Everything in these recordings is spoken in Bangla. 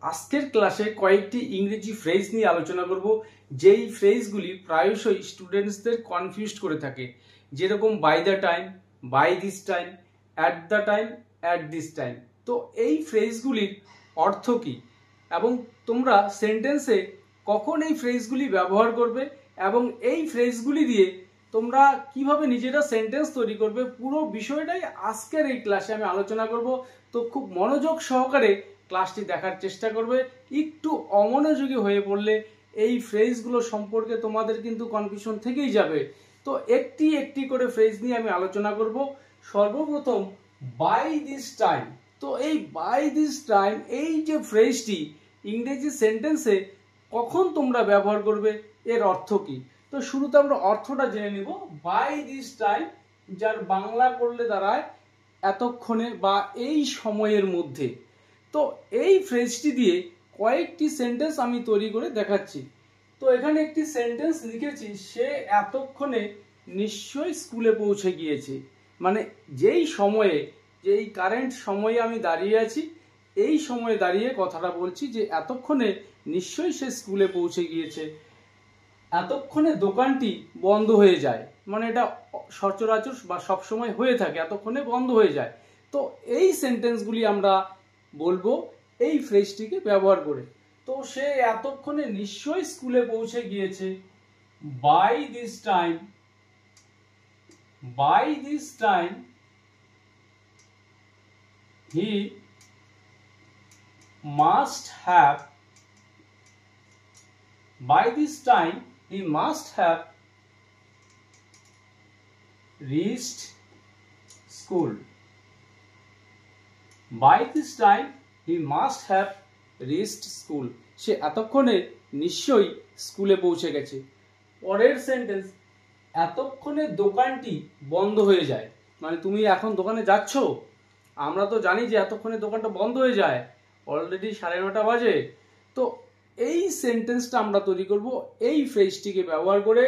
আজকের ক্লাসে কয়েকটি ইংরেজি ফ্রেজ নিয়ে আলোচনা করব যেই ফ্রেজগুলি প্রায়শই স্টুডেন্টসদের কনফিউজড করে থাকে, যেরকম by the time, by this time, at the time, at this time. তো এই ফ্রেজগুলির অর্থ কী এবং তোমরা সেন্টেন্সে কখন এই ফ্রেজগুলি ব্যবহার করবে এবং এই ফ্রেজগুলি দিয়ে তোমরা কিভাবে নিজেরা সেন্টেন্স তৈরি করবে, পুরো বিষয়টাই আজকের এই ক্লাসে আমি আলোচনা করব। তো খুব মনোযোগ সহকারে ক্লাসটি দেখার চেষ্টা করবে। একটু অমনোযোগী হয়ে পড়লে এই ফ্রেজগুলো সম্পর্কে তোমাদের কিন্তু কনফিউশন থেকেই যাবে। তো একটি একটি করে ফ্রেজ নিয়ে আমি আলোচনা করব। সর্বপ্রথম বাই দিস টাইম। তো এই বাই দিস টাইম এই যে ফ্রেজটি ইংরেজি সেন্টেন্সে কখন তোমরা ব্যবহার করবে, এর অর্থ কী? তো শুরুতে আমরা অর্থটা জেনে নিব। বাই দিস টাইম যার বাংলা করলে দাঁড়ায় এতক্ষণে বা এই সময়ের মধ্যে। তো এই ফ্রেজটি দিয়ে কয়েকটি সেন্টেন্স আমি তৈরি করে দেখাচ্ছি। তো এখানে একটি সেন্টেন্স লিখেছি, সে এতক্ষণে নিশ্চয়ই স্কুলে পৌঁছে গিয়েছে। মানে যেই সময়ে, যেই কারেন্ট সময়ে আমি দাঁড়িয়ে আছি, এই সময়ে দাঁড়িয়ে কথাটা বলছি যে এতক্ষণে নিশ্চয়ই সে স্কুলে পৌঁছে গিয়েছে। এতক্ষণে দোকানটি বন্ধ হয়ে যায়, মানে এটা সচরাচর বা সবসময় হয়ে থাকে, এতক্ষণে বন্ধ হয়ে যায়। তো এই সেন্টেন্সগুলি আমরা বলবো এই ফ্রেজটিকে ব্যবহার করে। তো সে এতক্ষণে নিশ্চয়ই স্কুলে পৌঁছে গিয়েছে। By this time, by this time he must have, by this time he must have reached school. By this time he must have reached school. সে এতক্ষণে নিশ্চয়ই স্কুলে পৌঁছে গেছে। পরের সেন্টেন্স, এতক্ষণে দোকানটি বন্ধ হয়ে যায়। মানে তুমি এখন দোকানে যাচ্ছ, আমরা তো জানি যে এতক্ষণে দোকানটা বন্ধ হয়ে যায়, অলরেডি 9:30 বাজে। তো এই সেন্টেন্সটা আমরা তৈরি করব এই ফ্রেজটিকে ব্যবহার করে।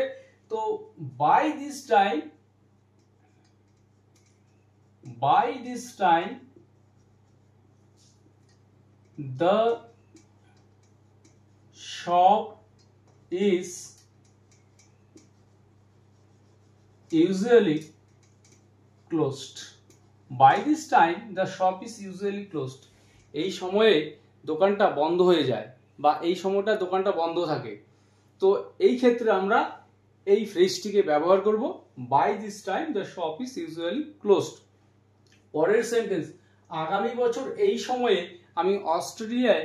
তো by this time, by this time the shop is usually closed. By this time the shop is usually closed. এই সময়ে দোকানটা বন্ধ হয়ে যায় বা এই সময়টা দোকানটা বন্ধ থাকে। তো এই ক্ষেত্রে আমরা এই ফ্রেজটিকে ব্যবহার করব, by this time the shop is usually closed. পরের সেন্টেন্স, আগামী বছর এই সময়ে আমি অস্ট্রেলিয়ায়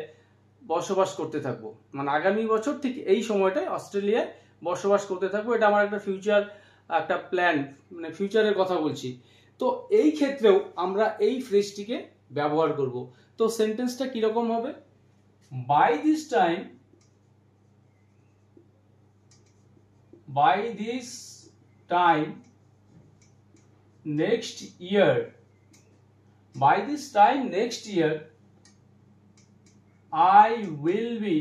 বসবাস করতে থাকবো। মানে আগামী বছর ঠিক এই সময়টায় অস্ট্রেলিয়ায় বসবাস করতে থাকবো, এটা আমার একটা ফিউচার, একটা প্ল্যান, মানে ফিউচারের কথা বলছি। তো এই ক্ষেত্রেও আমরা এই ফ্রেজটিকে ব্যবহার করব। তো সেন্টেন্সটা কিরকম হবে? By this time, by this time next year, by this time next year I will be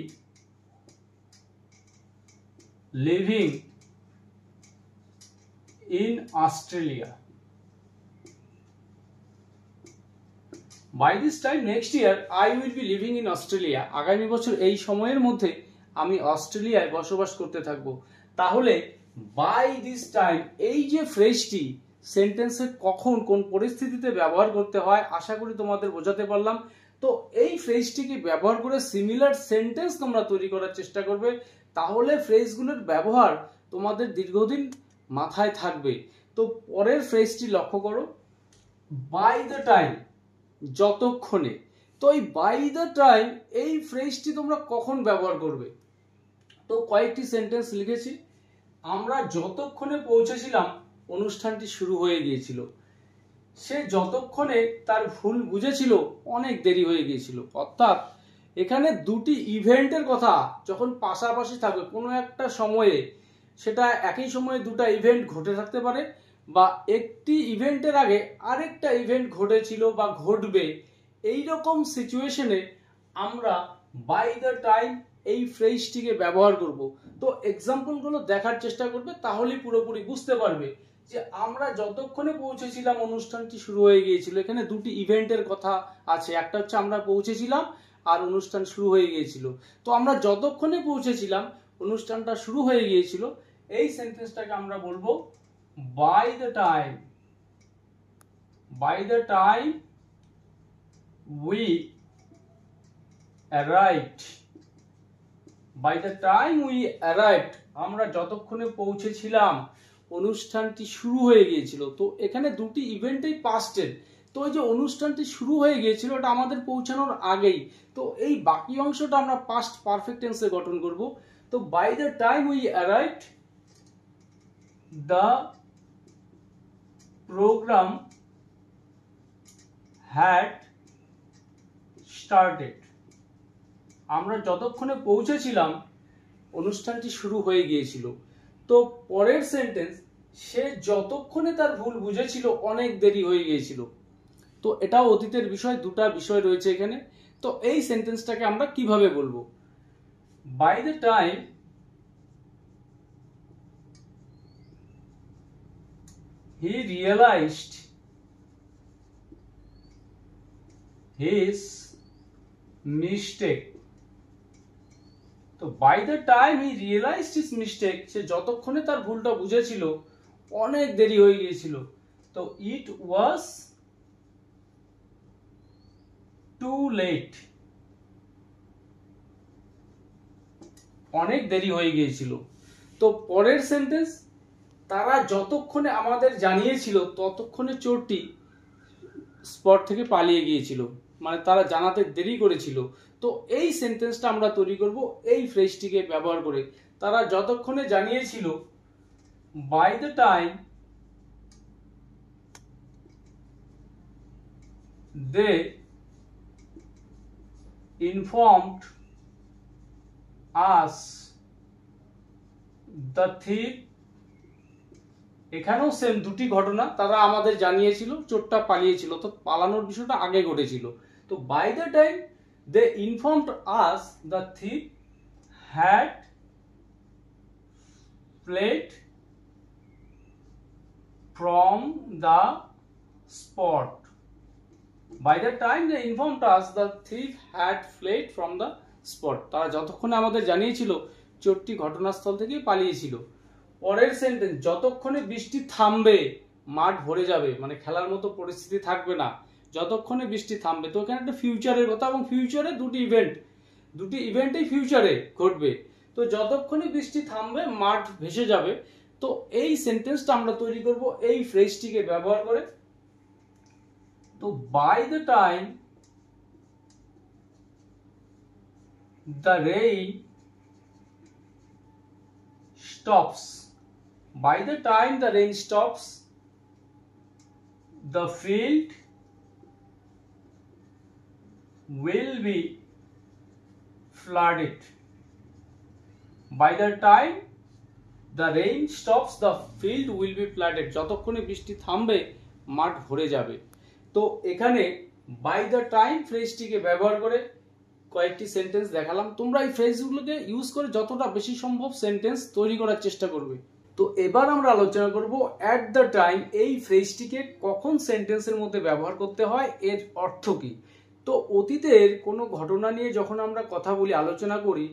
living in Australia. By this time next year I will be living in Australia. আগামী বছর এই সময়ের মধ্যে আমি অস্ট্রেলিয়ায় বসবাস করতে থাকব। তাহলে by this time এই যে ফ্রেজটি সেন্টেন্সে কখন কোন পরিস্থিতিতে ব্যবহার করতে হয়, আশা করি তোমাদের বোঝাতে পারলাম। তো এই ফ্রেজটিকে ব্যবহার করে সিমিলার সেন্টেন্স তোমরা তৈরি করার চেষ্টা করবে, তাহলে ফ্রেজগুলোর ব্যবহার তোমাদের দীর্ঘদিন মাথায় থাকবে। তো পরের ফ্রেজটি লক্ষ্য করো, বাই দ্য টাইম, যতক্ষণে। তো এই বাই দ্য টাইম এই ফ্রেজটি তোমরা কখন ব্যবহার করবে? তো কয়েকটি সেন্টেন্স লিখেছি। আমরা যতক্ষণে পৌঁছেছিলাম অনুষ্ঠানটি শুরু হয়ে গিয়েছিল। সে যতক্ষণে তার ভুল বুঝেছিল অনেক দেরি হয়ে গিয়েছিল। অর্থাৎ এখানে দুটি ইভেন্টের কথা যখন পাশাপাশি থাকবে কোনো একটা সময়ে, সেটা একই সময়ে দুটো ইভেন্ট ঘটে থাকতে পারে বা একটি ইভেন্টের আগে আরেকটা ইভেন্ট ঘটেছিল বা ঘটবে, এই রকম সিচুয়েশনে আমরা বাই দ্য টাইম এই ফ্রেজটিকে ব্যবহার করব। তো এক্সাম্পলগুলো দেখার চেষ্টা করবে, তাহলেই পুরোপুরি বুঝতে পারবে যে আমরা যতক্ষণে পৌঁছেছিলাম অনুষ্ঠানটি শুরু হয়ে গিয়েছিল। এখানে দুটি ইভেন্টের কথা আছে, একটা হচ্ছে আমরা পৌঁছেছিলাম আর অনুষ্ঠান শুরু হয়ে গিয়েছিল। তো আমরা যতক্ষণে পৌঁছেছিলাম অনুষ্ঠানটা শুরু হয়ে গিয়েছিল। এই সেন্টেন্সটাকে আমরা বলবো by the time we arrived. By the time we arrived, আমরা যতক্ষণে পৌঁছেছিলাম অনুষ্ঠানটি শুরু হয়ে গিয়েছিল। তো এখানে দুটি ইভেন্টই পাস্টের। তো এই যে অনুষ্ঠানটি শুরু হয়ে গিয়েছিল এটা আমাদের পৌঁছানোর আগেই। তো এই বাকি অংশটা আমরা পাস্ট পারফেক্ট টেন্সে গঠন করব। তো by the time we arrived the program had started. আমরা যতক্ষণে পৌঁছেছিলাম অনুষ্ঠানটি শুরু হয়ে গিয়েছিল। তো পরের সেন্টেন্স, সে যতক্ষণে তার ভুল বুঝেছিল অনেক দেরি হয়ে গিয়েছিল। তো এটাও অতীতের বিষয়, দুটা বিষয় রয়েছে এখানে। তো এই সেন্টেন্সটাকে আমরা কিভাবে বলবো? By the time he realised his mistake. তো by the time he realised his mistake, সে যতক্ষণে তার ভুলটা বুঝেছিল অনেক দেরি হয়ে গিয়েছিল। তো ইট ওয়াজ টু লেট, অনেক দেরি হয়ে গিয়েছিল। তো পরের সেন্টেন্স, তারা যতক্ষণে আমাদের জানিয়েছিল ততক্ষণে চোরটি স্পট থেকে পালিয়ে গিয়েছিল, মানে তারা জানাতে দেরি করেছিল। তো এই সেন্টেন্সটা আমরা তৈরি করব এই ফ্রেজটিকে ব্যবহার করে। তারা যতক্ষণে জানিয়েছিল, by the time they informed us the thief. এখানেও সেম দুটি ঘটনা, তারা আমাদের জানিয়েছিল চোরটা পালিয়েছিল, তো পালানোর বিষয়টা আগে ঘটেছিল। তো by the time they informed us the thief had fled from the spot. By the time they informed us, the thief had fled from the spot. তারা যতক্ষণে আমাদের জানিয়েছিল চোরটি ঘটনাস্থল থেকে পালিয়েছিল। পরের সেন্টেন্স, যতক্ষণে বৃষ্টি থামবে মাঠ ভরে যাবে, মানে খেলার মতো পরিস্থিতি থাকবে না যতক্ষণে বৃষ্টি থামবে। তো এখানে একটা ফিউচারের কথা, এবং ফিউচারে দুটি ইভেন্টই ফিউচারে ঘটবে। তো যতক্ষণে বৃষ্টি থামবে মাঠ ভেসে যাবে। তো এই সেন্টেন্সটা আমরা তৈরি করব এই ফ্রেজটিকে ব্যবহার করে। তো by the time the rain stops, by the time the rain stops, the field will be flooded. By the time the rain stops, the field will be flooded. যতক্ষণে বৃষ্টি থামবে মাঠ ভরে যাবে। তো এখানে বাই দ্য টাইম ফ্রেজটিকে ব্যবহার করে কয়েকটি সেন্টেন্স দেখালাম। তোমরা এই ফ্রেজগুলোকে ইউজ করে যতটা বেশি সম্ভব সেন্টেন্স তৈরি করার চেষ্টা করবে। তো এবার আমরা আলোচনা করব অ্যাট দ্য টাইম এই ফ্রেজটিকে কখন সেন্টেন্সের মধ্যে ব্যবহার করতে হয়, এর অর্থ কি। তো অতীতের কোনো ঘটনা নিয়ে যখন আমরা কথা বলি, আলোচনা করি,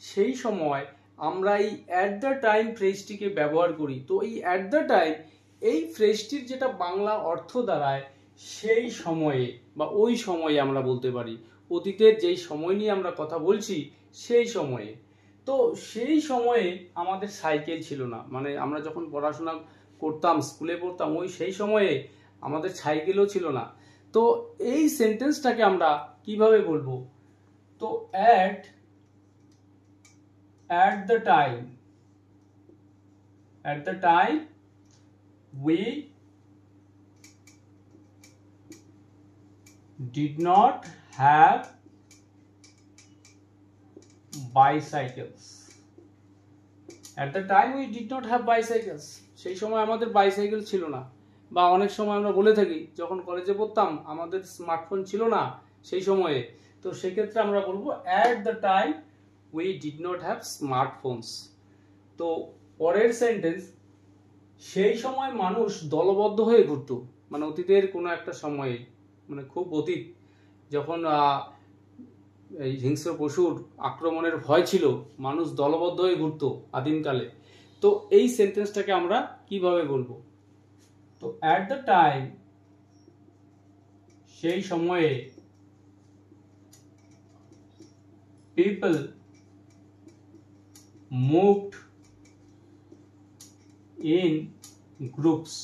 সেই সময় আমরা এই অ্যাট দ্য টাইম ফ্রেজটিকে ব্যবহার করি। তো এই অ্যাট দ্য টাইম এই ফ্রেজটির যেটা বাংলা অর্থ দাঁড়ায় সেই সময়ে বা ওই সময়ে আমরা বলতে পারি। অতীতের যেই সময় নিয়ে আমরা কথা বলছি সেই সময়ে। তো সেই সময়ে আমাদের সাইকেল ছিল না, মানে আমরা যখন পড়াশোনা করতাম, স্কুলে পড়তাম, সেই সময়ে আমাদের সাইকেলও ছিল না। তো এই সেন্টেন্সটাকে আমরা কিভাবে বলবো? তো at the time we did not have bicycles. At the time we did not have bicycles. সেই সময় আমাদের বাইসাইকেল ছিল না। বা অনেক সময় আমরা বলে থাকি যখন কলেজে পড়তাম আমাদের স্মার্টফোন ছিল না সেই সময়ে। তো সেক্ষেত্রে আমরা বলবো at the time we did not have smartphones. তো পরের সেন্টেন্স, সেই সময় মানুষ দলবদ্ধ হয়ে ঘুরতো, মানে অতীতের কোনো একটা সময়ে, মানে খুব অতীত, যখন এই হিংস্র পশুর আক্রমণের ভয় ছিল, মানুষ দলবদ্ধ হয়ে ঘুরতো আদিমকালে। তো এই সেন্টেন্সটাকে আমরা কিভাবে বলবো? তো অ্যাট দ্য টাইম, সেই সময়ে, people moved in groups.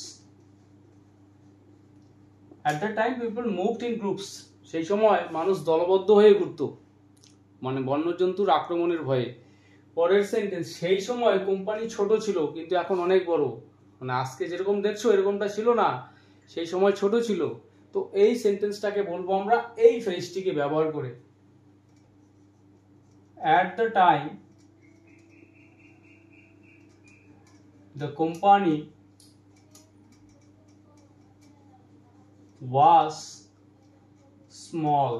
At the time people moved in groups, সেই সময় মানুষ দলবদ্ধ হয়ে ঘুরতো, মানে বন্যজন্তুর আক্রমণের ভয়ে। পরের সেন্টেন্স, সেই সময় কোম্পানি ছোট ছিল কিন্তু এখন অনেক বড়। মানে আজকে যেরকম দেখছো এরকমটা ছিল না, সেই সময় ছোট ছিল। তো এই সেন্টেন্সটাকে বলবো আমরা এই ফ্রেজটিকে ব্যবহার করে, at the time the company was small.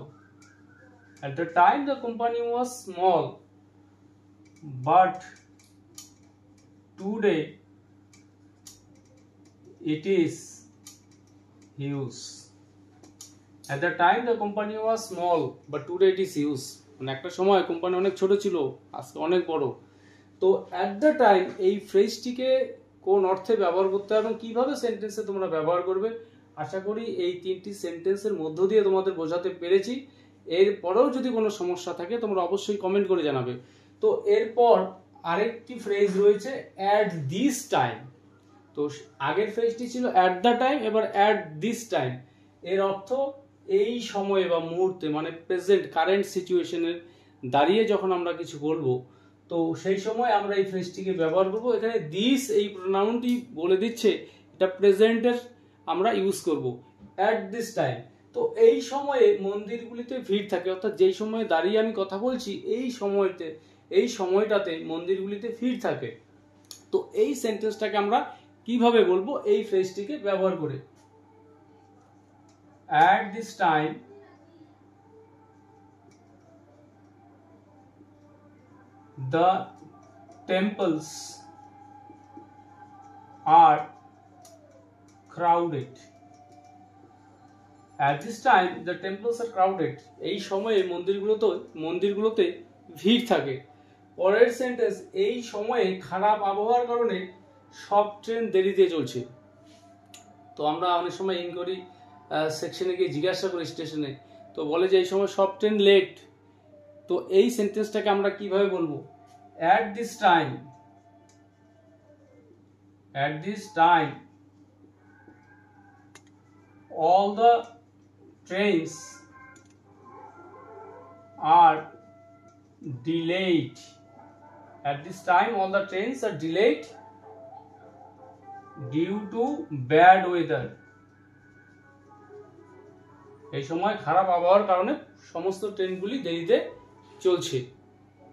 At the time the company was small, but today it is huge. At the time the company was small, but today it is huge. মানে একটা সময় কোম্পানি অনেক ছোট ছিল, আজকে অনেক বড়। তো অ্যাট দ্য টাইম এই ফ্রেজটিকে কোন অর্থে ব্যবহার করতে হবে এবং কিভাবে সেন্টেন্সে তোমরা ব্যবহার করবে, আশা করি এই তিনটি সেন্টেন্সের মধ্য দিয়ে তোমাদের বোঝাতে পেরেছি। এরপরেও যদি কোনো সমস্যা থাকে তোমরা অবশ্যই কমেন্ট করে জানাবে। তো এরপর আরেকটি ফ্রেজ রয়েছে অ্যাট দিস টাইম। তো আগের ফ্রেজটি ছিল অ্যাট দ্য টাইম, এবার অ্যাট দিস টাইম। এর অর্থ এই সময়ে বা মুহূর্তে, মানে প্রেজেন্ট কারেন্ট সিচুয়েশনের দাঁড়িয়ে যখন আমরা কিছু বলবো, তো সেই সময় আমরা এই ফ্রেজটিকে ব্যবহার করব। এখানে দিস এই প্রোনাউনটি বলে দিচ্ছে এটা প্রেজেন্টের আমরা ইউজ করব, অ্যাট দিস টাইম। তো এই সময়ে মন্দিরগুলিতে ভিড় থাকে, অর্থাৎ যেই সময়ে দাঁড়িয়ে আমি কথা বলছি এই সময়টাতে মন্দিরগুলিতে ভিড় থাকে। তো এই সেন্টেন্সটাকে আমরা কিভাবে বলবো এই ফ্রেজটিকে ব্যবহার করে, at this time the temples are crowded. At this time the temples are crowded. এই সময়ে মন্দিরগুলোতে ভিড় থাকে। পরের সেন্টেন্স, এই সময়ে খারাপ আবহাওয়ার কারণে সব ট্রেন দেরিতে চলছে। তো আমরা অনেক সময় ইনকোয়ারি সেকশনে গিয়ে জিজ্ঞাসা করি স্টেশনে, তো বলে যে এই সময় সব ট্রেন লেট। তো এই সেন্টেন্সটাকে আমরা কিভাবে বলবো, at this time all the trains are delayed. At this time all the trains are delayed due to bad weather. এই সময় খারাপ আবহাওয়ার কারণে সমস্ত ট্রেনগুলি দেরিতে চলছে।